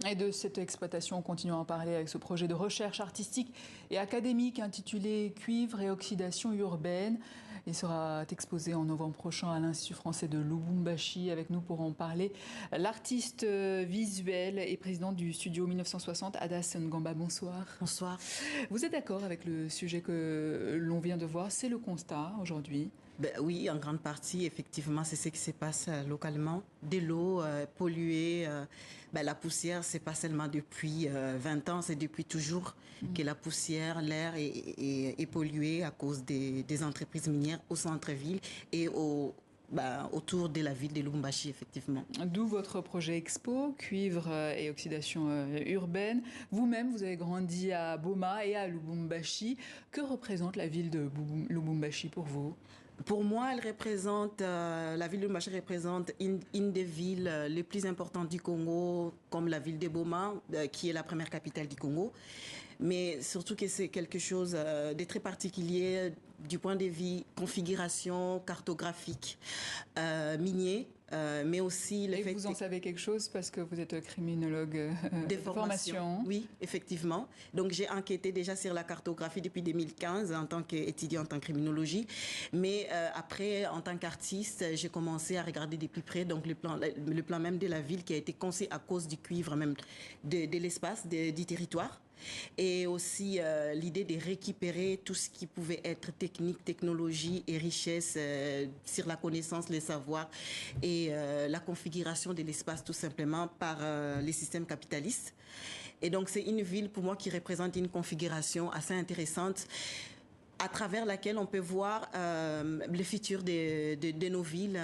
Et de cette exploitation, continuons à en parler avec ce projet de recherche artistique et académique intitulé Cuivre et oxydation urbaine. Il sera exposé en novembre prochain à l'Institut français de Lubumbashi. Avec nous pour en parler, l'artiste visuel et présidente du studio 1960, Adas Ngamba. Bonsoir. Bonsoir. Vous êtes d'accord avec le sujet que l'on vient de voir? C'est le constat aujourd'hui? Ben oui, en grande partie, effectivement, c'est ce qui se passe localement. De l'eau polluée, la poussière, c'est pas seulement depuis 20 ans, c'est depuis toujours que la poussière, l'air est pollué à cause des entreprises minières au centre-ville et autour de la ville de Lubumbashi, effectivement. D'où votre projet Expo, Cuivre et oxydation urbaine. Vous-même, vous avez grandi à Boma et à Lubumbashi. Que représente la ville de Lubumbashi pour vous? Pour moi, la ville de Lubumbashi représente une des villes les plus importantes du Congo, comme la ville de Boma, qui est la première capitale du Congo. Mais surtout que c'est quelque chose de très particulier du point de vue configuration cartographique, minier. Mais aussi le fait vous en savez quelque chose parce que vous êtes criminologue de formation. Oui, effectivement. Donc j'ai enquêté déjà sur la cartographie depuis 2015 en tant qu'étudiante en criminologie. Mais après, en tant qu'artiste, j'ai commencé à regarder de plus près donc le plan même de la ville qui a été conçu à cause du cuivre même de l'espace, du territoire. Et aussi l'idée de récupérer tout ce qui pouvait être technique, technologie et richesse sur la connaissance, les savoirs et la configuration de l'espace tout simplement par les systèmes capitalistes. Et donc c'est une ville pour moi qui représente une configuration assez intéressante à travers laquelle on peut voir le futur de nos villes,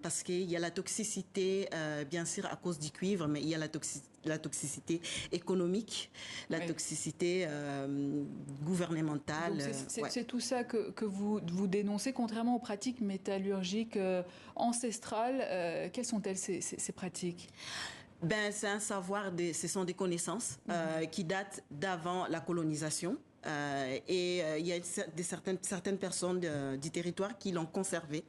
parce qu'il y a la toxicité, bien sûr, à cause du cuivre, mais il y a la toxicité économique, la toxicité gouvernementale. C'est tout ça que vous dénoncez, contrairement aux pratiques métallurgiques ancestrales. Quelles sont-elles, ces pratiques ? C'est un savoir, ce sont des connaissances qui datent d'avant la colonisation. Il y a certaines personnes du territoire qui l'ont conservé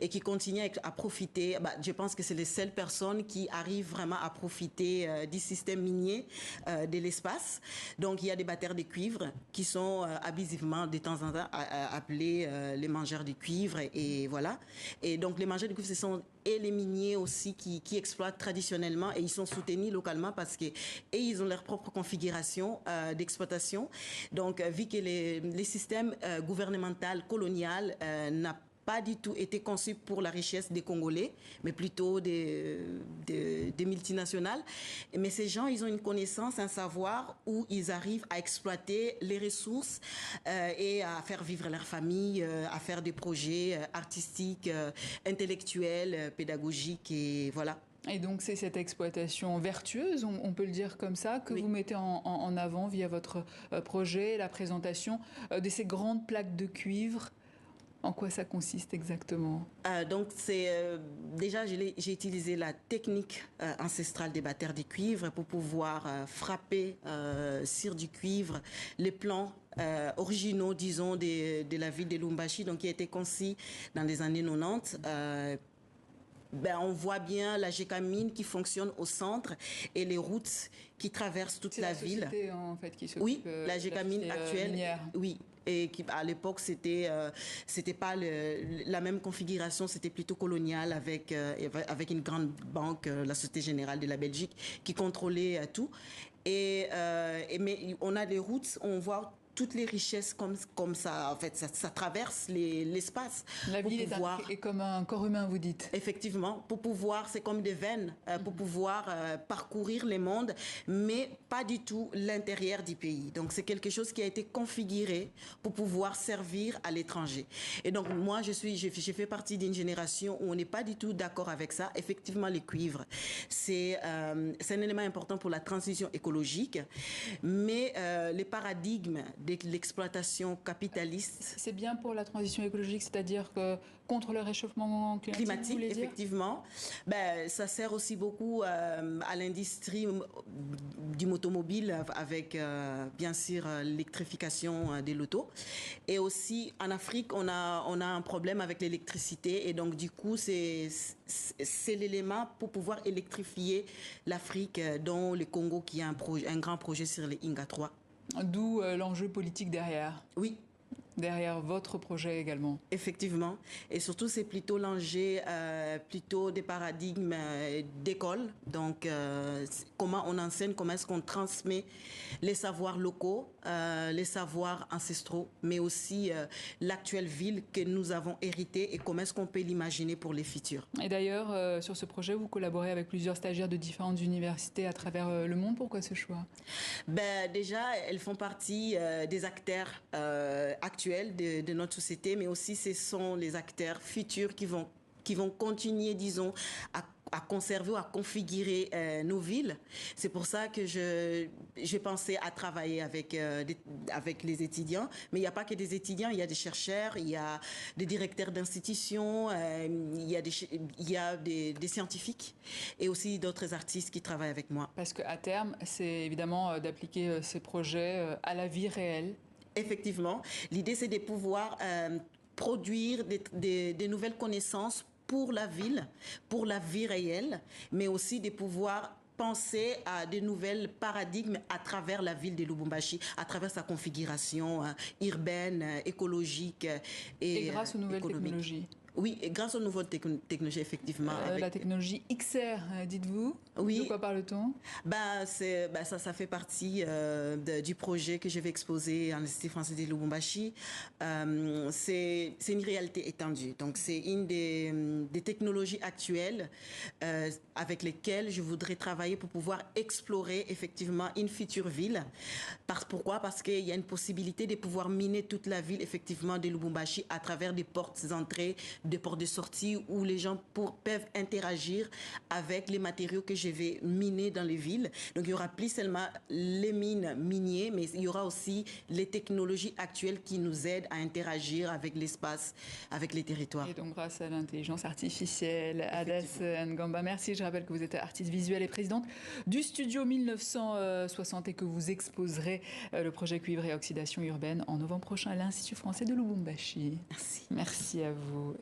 et qui continuent à profiter. Je pense que c'est les seules personnes qui arrivent vraiment à profiter du système minier de l'espace. Donc il y a des batteurs de cuivre qui sont abusivement de temps en temps appelés les mangeurs de cuivre et voilà. Et donc les mangeurs de cuivre, ce sont et les miniers aussi qui exploitent traditionnellement et ils sont soutenus localement parce que ils ont leur propre configuration d'exploitation. Donc, vu que les systèmes gouvernementaux coloniaux n'a pas du tout été conçu pour la richesse des Congolais, mais plutôt des multinationales. Mais ces gens, ils ont une connaissance, un savoir où ils arrivent à exploiter les ressources et à faire vivre leur famille, à faire des projets artistiques, intellectuels, pédagogiques et voilà. Et donc c'est cette exploitation vertueuse, on peut le dire comme ça, que vous mettez en avant via votre projet, la présentation de ces grandes plaques de cuivre. En quoi ça consiste exactement? Donc déjà j'ai utilisé la technique ancestrale des batteurs de cuivre pour pouvoir frapper sur du cuivre les plans originaux, disons, de la ville de Lubumbashi, donc qui a été conçu dans les années 90. On voit bien la Gécamine qui fonctionne au centre et les routes qui traversent toute la ville. C'est la société en fait qui s'occupe. Oui, la Gécamine actuelle. Minière. Oui, et qui à l'époque c'était pas la même configuration, c'était plutôt colonial avec une grande banque, la Société Générale de la Belgique, qui contrôlait tout. Mais on a des routes, on voit toutes les richesses comme ça, en fait, ça traverse l'espace. La ville est comme un corps humain, vous dites. Effectivement, pour pouvoir, c'est comme des veines, pour pouvoir parcourir le monde, mais pas du tout l'intérieur du pays. Donc c'est quelque chose qui a été configuré pour pouvoir servir à l'étranger. Et donc moi, j'ai fait partie d'une génération où on n'est pas du tout d'accord avec ça. Effectivement, les cuivres, c'est un élément important pour la transition écologique, mais les paradigmes de l'exploitation capitaliste. C'est bien pour la transition écologique, c'est-à-dire que contre le réchauffement climatique, effectivement. Ben, ça sert aussi beaucoup à l'industrie du automobile avec, bien sûr, l'électrification des lotos. Et aussi, en Afrique, on a un problème avec l'électricité. Et donc, du coup, c'est l'élément pour pouvoir électrifier l'Afrique, dont le Congo, qui a un grand projet sur les Inga 3. D'où l'enjeu politique derrière. Oui. Derrière votre projet également. Effectivement. Et surtout, c'est plutôt l'enjeu plutôt des paradigmes d'école. Donc, comment on enseigne, comment est-ce qu'on transmet les savoirs locaux, les savoirs ancestraux, mais aussi l'actuelle ville que nous avons héritée et comment est-ce qu'on peut l'imaginer pour les futurs. Et d'ailleurs, sur ce projet, vous collaborez avec plusieurs stagiaires de différentes universités à travers le monde. Pourquoi ce choix? Ben, déjà, elles font partie des acteurs actuels de notre société, mais aussi ce sont les acteurs futurs qui vont continuer, disons, à conserver ou à configurer nos villes. C'est pour ça que j'ai pensé à travailler avec les étudiants. Mais il n'y a pas que des étudiants, il y a des chercheurs, il y a des directeurs d'institutions, il y a des scientifiques et aussi d'autres artistes qui travaillent avec moi. Parce qu'à terme, c'est évidemment d'appliquer ces projets à la vie réelle. Effectivement. L'idée, c'est de pouvoir produire des nouvelles connaissances pour la ville, pour la vie réelle, mais aussi de pouvoir penser à de nouvelles paradigmes à travers la ville de Lubumbashi, à travers sa configuration urbaine, écologique et grâce aux nouvelles technologies. Oui, et grâce aux nouvelles technologies, effectivement. La technologie XR, dites-vous. Oui. De quoi parle-t-on? Ça fait partie du projet que je vais exposer à l'Institut français de Lubumbashi. C'est une réalité étendue. Donc, c'est une des technologies actuelles avec lesquelles je voudrais travailler pour pouvoir explorer effectivement une future ville. Pourquoi? Parce qu'il y a une possibilité de pouvoir miner toute la ville effectivement de Lubumbashi à travers des portes d'entrée, des portes de sortie où les gens peuvent interagir avec les matériaux que je vais miner dans les villes. Donc, il y aura plus seulement les mines minières, mais il y aura aussi les technologies actuelles qui nous aident à interagir avec l'espace, avec les territoires. Et donc, grâce à l'intelligence artificielle, Adas Ngamba, merci. Je rappelle que vous êtes artiste visuelle et présidente du studio 1960 et que vous exposerez le projet Cuivre et Oxydation urbaine en novembre prochain à l'Institut français de Lubumbashi. Merci. Merci à vous.